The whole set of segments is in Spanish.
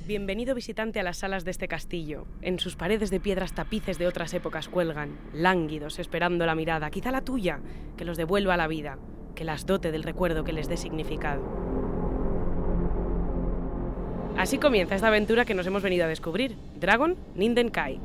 Bienvenido visitante a las salas de este castillo. En sus paredes de piedras tapices de otras épocas cuelgan, lánguidos, esperando la mirada, quizá la tuya, que los devuelva a la vida, que las dote del recuerdo que les dé significado. Así comienza esta aventura que nos hemos venido a descubrir, Dragon Ninden Kai.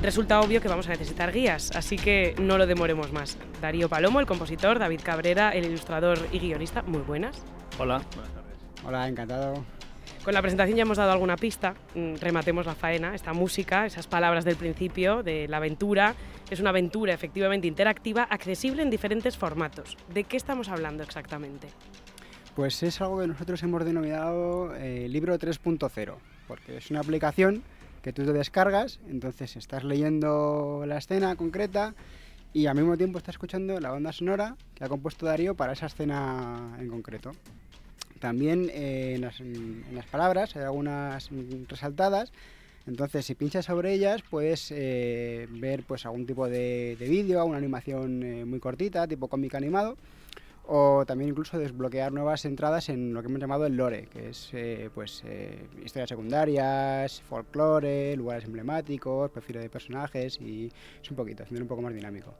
Resulta obvio que vamos a necesitar guías, así que no lo demoremos más. Darío Palomo, el compositor, David Cabrera, el ilustrador y guionista, muy buenas. Hola, buenas tardes. Hola, encantado. Con la presentación ya hemos dado alguna pista, rematemos la faena. Esta música, esas palabras del principio, de la aventura, es una aventura efectivamente interactiva, accesible en diferentes formatos. ¿De qué estamos hablando exactamente? Pues es algo que nosotros hemos denominado libro 3.0, porque es una aplicación que tú te descargas, entonces estás leyendo la escena concreta y al mismo tiempo estás escuchando la banda sonora que ha compuesto Darío para esa escena en concreto. También en las palabras hay algunas resaltadas, entonces si pinchas sobre ellas puedes ver pues algún tipo de vídeo, una animación muy cortita, tipo cómic animado, o también incluso desbloquear nuevas entradas en lo que hemos llamado el lore, que es historias secundarias, folclore, lugares emblemáticos, perfil de personajes, y es un poquito, haciendo un poco más dinámico.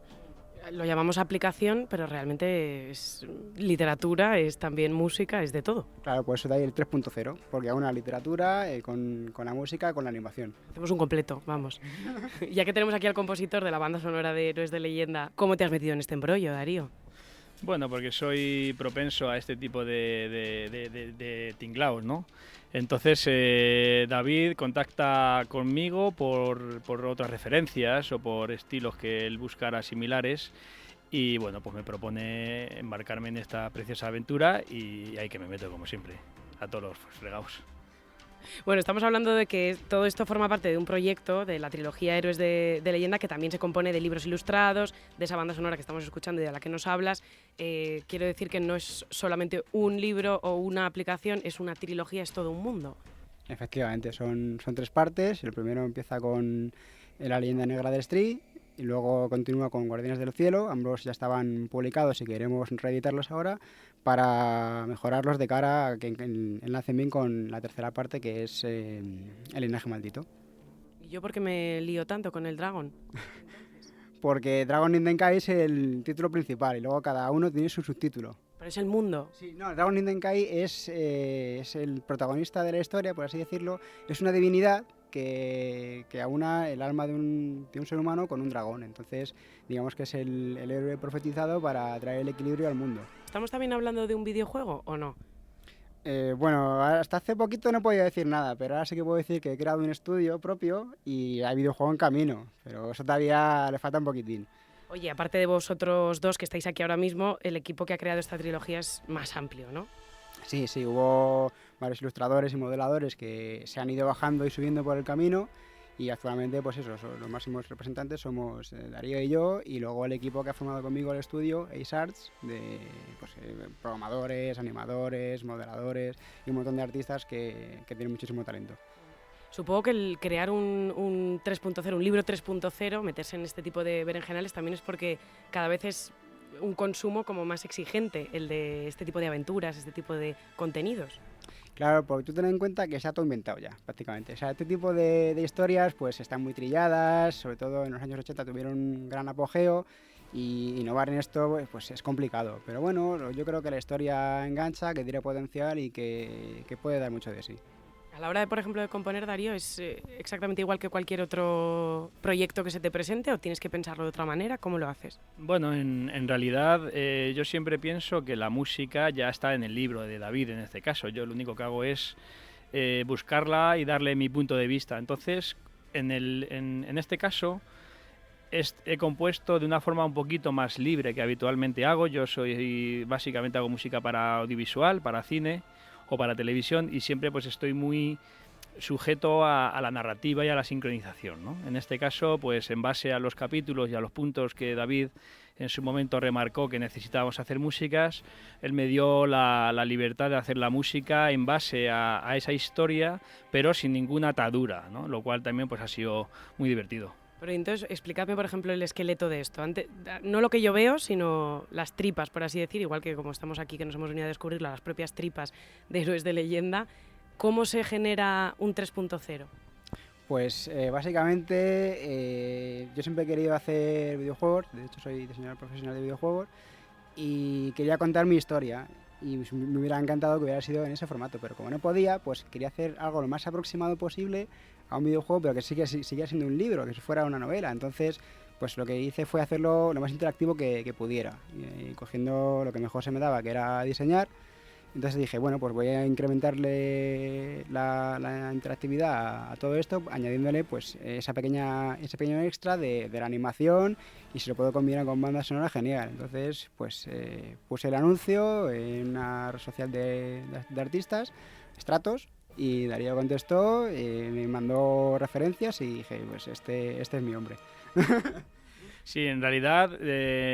Lo llamamos aplicación, pero realmente es literatura, es también música, es de todo. Claro, pues eso de ahí el 3.0, porque hay una literatura con la música, con la animación. Hacemos un completo, vamos. Ya que tenemos aquí al compositor de la banda sonora de Héroes de Leyenda, ¿cómo te has metido en este embrollo, Darío? Bueno, porque soy propenso a este tipo de tinglaos, ¿no? Entonces David contacta conmigo por otras referencias o por estilos que él buscara similares y bueno, pues me propone embarcarme en esta preciosa aventura y ahí que me meto como siempre, a todos los fregados. Bueno, estamos hablando de que todo esto forma parte de un proyecto de la trilogía Héroes de Leyenda, que también se compone de libros ilustrados, de esa banda sonora que estamos escuchando y de la que nos hablas. Quiero decir que no es solamente un libro o una aplicación, es una trilogía, es todo un mundo. Efectivamente, son 3 partes. El primero empieza con La leyenda negra del Stree y luego continúa con Guardianes del Cielo. Ambos ya estaban publicados y queremos reeditarlos ahora para mejorarlos de cara a que enlacen bien con la tercera parte, que es El linaje maldito. ¿Y yo por qué me lío tanto con el Dragon? Porque Dragon Ninden Kai es el título principal y luego cada uno tiene su subtítulo. Pero es el mundo. Sí, no, Dragon Ninden Kai es el protagonista de la historia, por así decirlo. Es una divinidad que aúna el alma de un ser humano con un dragón. Entonces, digamos que es el héroe profetizado para traer el equilibrio al mundo. ¿Estamos también hablando de un videojuego o no? Bueno, hasta hace poquito no podía decir nada, pero ahora sí que puedo decir que he creado un estudio propio y hay videojuego en camino, pero eso todavía le falta un poquitín. Oye, aparte de vosotros dos que estáis aquí ahora mismo, el equipo que ha creado esta trilogía es más amplio, ¿no? Sí, hubo varios ilustradores y modeladores que se han ido bajando y subiendo por el camino y actualmente pues eso, los máximos representantes somos Darío y yo, y luego el equipo que ha formado conmigo el estudio, Ace Arts, de programadores, animadores, modeladores y un montón de artistas que tienen muchísimo talento. Supongo que el crear un 3.0, un libro 3.0, meterse en este tipo de berenjenales también es porque cada vez es un consumo como más exigente, el de este tipo de aventuras, este tipo de contenidos. Claro, porque tú ten en cuenta que se ha todo inventado ya, prácticamente. O sea, este tipo de historias pues están muy trilladas, sobre todo en los años 80 tuvieron un gran apogeo y innovar en esto pues es complicado. Pero bueno, yo creo que la historia engancha, que tiene potencial y que puede dar mucho de sí. A la hora de, por ejemplo, de componer, Darío, ¿es exactamente igual que cualquier otro proyecto que se te presente o tienes que pensarlo de otra manera? ¿Cómo lo haces? Bueno, en realidad yo siempre pienso que la música ya está en el libro de David en este caso. Yo lo único que hago es buscarla y darle mi punto de vista. Entonces, en este caso he compuesto de una forma un poquito más libre que habitualmente hago. Yo básicamente hago música para audiovisual, para cine o para televisión y siempre pues estoy muy sujeto a la narrativa y a la sincronización, ¿no? En este caso, pues en base a los capítulos y a los puntos que David en su momento remarcó que necesitábamos hacer músicas, él me dio la libertad de hacer la música en base a esa historia, pero sin ninguna atadura, ¿no? Lo cual también pues ha sido muy divertido. Pero entonces, explícame, por ejemplo, el esqueleto de esto. No lo que yo veo, sino las tripas, por así decir, igual que como estamos aquí, que nos hemos venido a descubrirlo, las propias tripas de Héroes de Leyenda. ¿Cómo se genera un 3.0? Pues básicamente yo siempre he querido hacer videojuegos, de hecho soy diseñador profesional de videojuegos, y quería contar mi historia. Y me hubiera encantado que hubiera sido en ese formato, pero como no podía, pues quería hacer algo lo más aproximado posible a un videojuego, pero que siguiera siendo un libro, que fuera una novela. Entonces, pues lo que hice fue hacerlo lo más interactivo que pudiera, y cogiendo lo que mejor se me daba, que era diseñar. Entonces dije, bueno, pues voy a incrementarle la interactividad a todo esto, añadiéndole pues ese pequeño extra de la animación, y si lo puedo combinar con banda sonora, genial. Entonces pues puse el anuncio en una red social de artistas, Stratos, y Darío contestó, me mandó referencias y dije, pues este es mi hombre. Sí, en realidad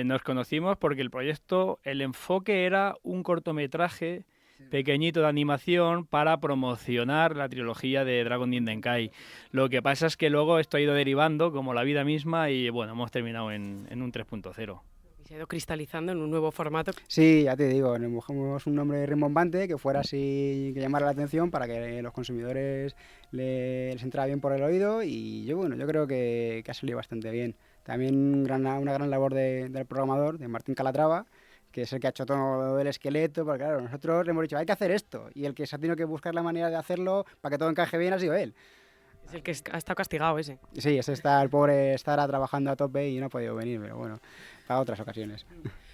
nos conocimos porque el enfoque era un cortometraje pequeñito de animación para promocionar la trilogía de Dragon Dindenkai. Lo que pasa es que luego esto ha ido derivando como la vida misma y bueno, hemos terminado en un 3.0. Y se ha ido cristalizando en un nuevo formato. Sí, ya te digo, nos buscamos un nombre rimbombante que fuera así, que llamara la atención para que los consumidores les entrara bien por el oído, y yo creo que ha salido bastante bien. También una gran labor del programador, de Martín Calatrava, que es el que ha hecho todo el esqueleto, porque claro, nosotros le hemos dicho, hay que hacer esto, y el que se ha tenido que buscar la manera de hacerlo para que todo encaje bien ha sido él. Es el que ha estado castigado ese. Sí, el pobre estará trabajando a tope y no ha podido venir, pero bueno, para otras ocasiones.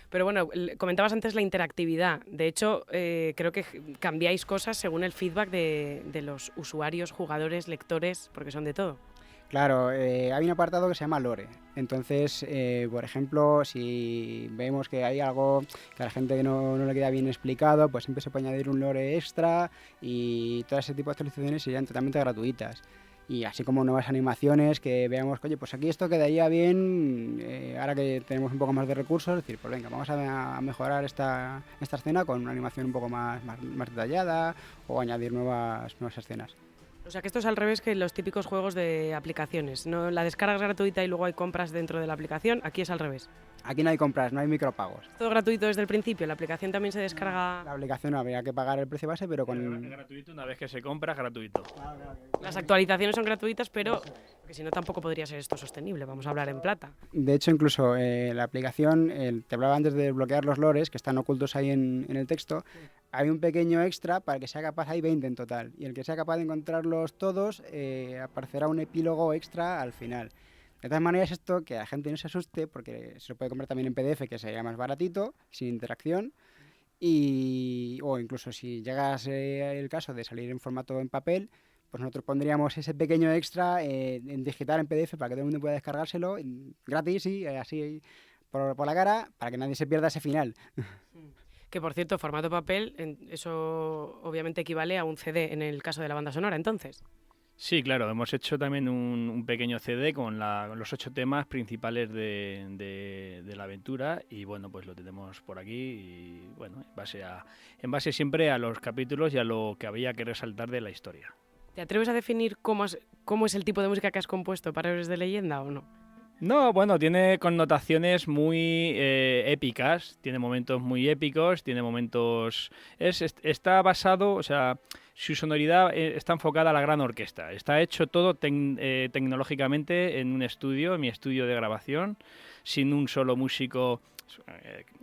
Pero bueno, comentabas antes la interactividad. De hecho, creo que cambiáis cosas según el feedback de los usuarios, jugadores, lectores, porque son de todo. Claro, hay un apartado que se llama Lore. Entonces, por ejemplo, si vemos que hay algo que a la gente no le queda bien explicado, pues siempre se puede añadir un Lore extra, y todo ese tipo de actualizaciones serían totalmente gratuitas. Y así como nuevas animaciones que veamos, oye, pues aquí esto quedaría bien, ahora que tenemos un poco más de recursos, es decir, pues venga, vamos a mejorar esta escena con una animación un poco más detallada, o añadir nuevas escenas. O sea que esto es al revés que los típicos juegos de aplicaciones. No, la descarga es gratuita y luego hay compras dentro de la aplicación. Aquí es al revés. Aquí no hay compras, no hay micropagos. Todo gratuito desde el principio. La aplicación también se descarga. La aplicación no habría que pagar el precio base, pero Es gratuito, una vez que se compra, es gratuito. Las actualizaciones son gratuitas, pero porque si no tampoco podría ser esto sostenible. Vamos a hablar en plata. De hecho, incluso la aplicación, te hablaba antes de desbloquear los lores, que están ocultos ahí en el texto. Hay un pequeño extra para que sea capaz, hay 20 en total, y el que sea capaz de encontrarlos todos, aparecerá un epílogo extra al final. De todas maneras, esto que la gente no se asuste, porque se lo puede comprar también en PDF, que sería más baratito, sin interacción, o incluso si llegas el caso de salir en formato en papel, pues nosotros pondríamos ese pequeño extra en digital, en PDF, para que todo el mundo pueda descargárselo gratis, y así por la cara, para que nadie se pierda ese final. Que por cierto, formato papel, eso obviamente equivale a un CD en el caso de la banda sonora, entonces. Sí, claro, hemos hecho también un pequeño CD con los 8 temas principales de la aventura, y bueno, pues lo tenemos por aquí, y bueno, en base siempre a los capítulos y a lo que había que resaltar de la historia. ¿Te atreves a definir cómo es el tipo de música que has compuesto para Héroes de Leyenda o no? No, bueno, tiene connotaciones muy épicas, tiene momentos muy épicos, tiene momentos... Está basado, o sea, su sonoridad está enfocada a la gran orquesta. Está hecho todo tecnológicamente en un estudio, en mi estudio de grabación, sin un solo músico,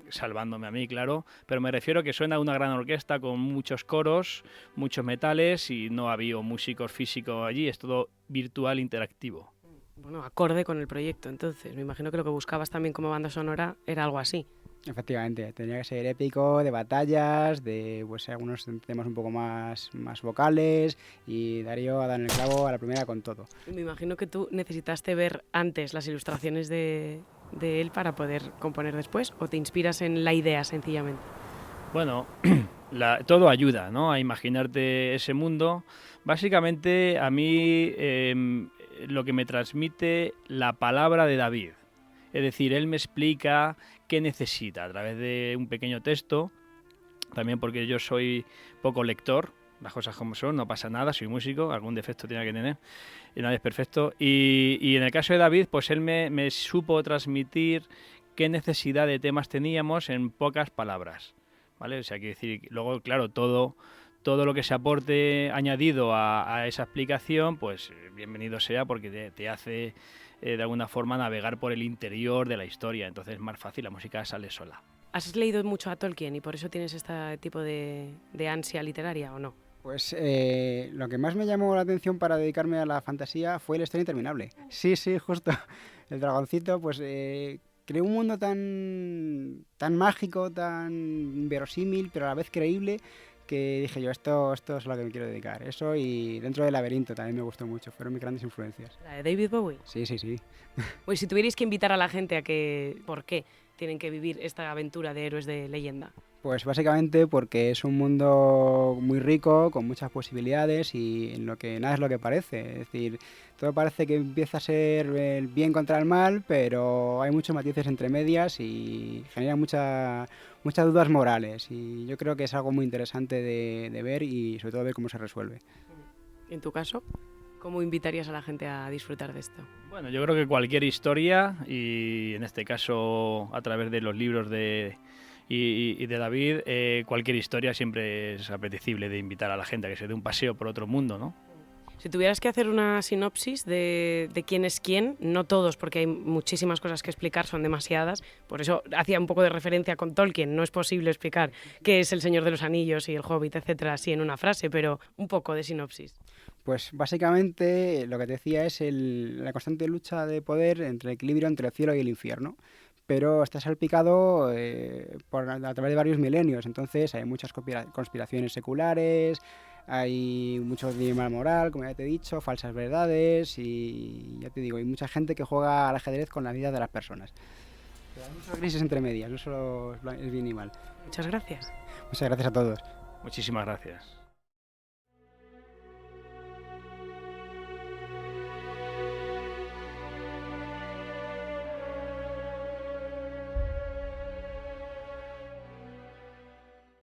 salvándome a mí, claro, pero me refiero que suena a una gran orquesta con muchos coros, muchos metales, y no había músicos físicos allí, es todo virtual interactivo. Bueno, acorde con el proyecto, entonces. Me imagino que lo que buscabas también como banda sonora era algo así. Efectivamente, tenía que ser épico, de batallas, de pues algunos temas un poco más vocales, y Darío ha dado en el clavo a la primera con todo. Me imagino que tú necesitaste ver antes las ilustraciones de él para poder componer después, o te inspiras en la idea sencillamente. Bueno, todo ayuda, ¿no?, a imaginarte ese mundo. Básicamente a mí lo que me transmite la palabra de David. Es decir, él me explica qué necesita a través de un pequeño texto, también porque yo soy poco lector, las cosas como son, no pasa nada, soy músico, algún defecto tiene que tener, y nadie es perfecto. Y en el caso de David, pues él me supo transmitir qué necesidad de temas teníamos en pocas palabras, ¿vale? O sea, quiero decir, luego, claro, todo lo que se aporte añadido a esa explicación, pues bienvenido sea, porque te hace de alguna forma navegar por el interior de la historia, entonces es más fácil, la música sale sola. ¿Has leído mucho a Tolkien y por eso tienes este tipo de ansia literaria o no? Pues lo que más me llamó la atención para dedicarme a la fantasía fue la historia interminable. Sí, justo. El dragoncito, pues creó un mundo tan mágico, tan verosímil, pero a la vez creíble, que dije yo, esto es a lo que me quiero dedicar. Eso, y Dentro del laberinto también me gustó mucho, fueron mis grandes influencias. ¿La de David Bowie? Sí. Pues si tuvierais que invitar a la gente a que, ¿por qué tienen que vivir esta aventura de Héroes de Leyenda? Pues básicamente porque es un mundo muy rico, con muchas posibilidades y en lo que nada es lo que parece. Es decir, todo parece que empieza a ser el bien contra el mal, pero hay muchos matices entre medias y genera muchas dudas morales. Y yo creo que es algo muy interesante de ver y sobre todo ver cómo se resuelve. En tu caso, ¿cómo invitarías a la gente a disfrutar de esto? Bueno, yo creo que cualquier historia, y en este caso a través de los libros de David, cualquier historia siempre es apetecible de invitar a la gente a que se dé un paseo por otro mundo, ¿no? Si tuvieras que hacer una sinopsis de quién es quién, no todos, porque hay muchísimas cosas que explicar, son demasiadas, por eso hacía un poco de referencia con Tolkien, no es posible explicar qué es el Señor de los Anillos y el Hobbit, etcétera, así en una frase, pero un poco de sinopsis. Pues básicamente lo que te decía es la constante lucha de poder entre el equilibrio entre el cielo y el infierno, pero está salpicado a través de varios milenios, entonces hay muchas conspiraciones seculares, hay mucho dilema moral, como ya te he dicho, falsas verdades y ya te digo, hay mucha gente que juega al ajedrez con la vida de las personas. Pero hay muchas crisis entre medias, no solo es bien y mal. Muchas gracias. Muchas gracias a todos. Muchísimas gracias.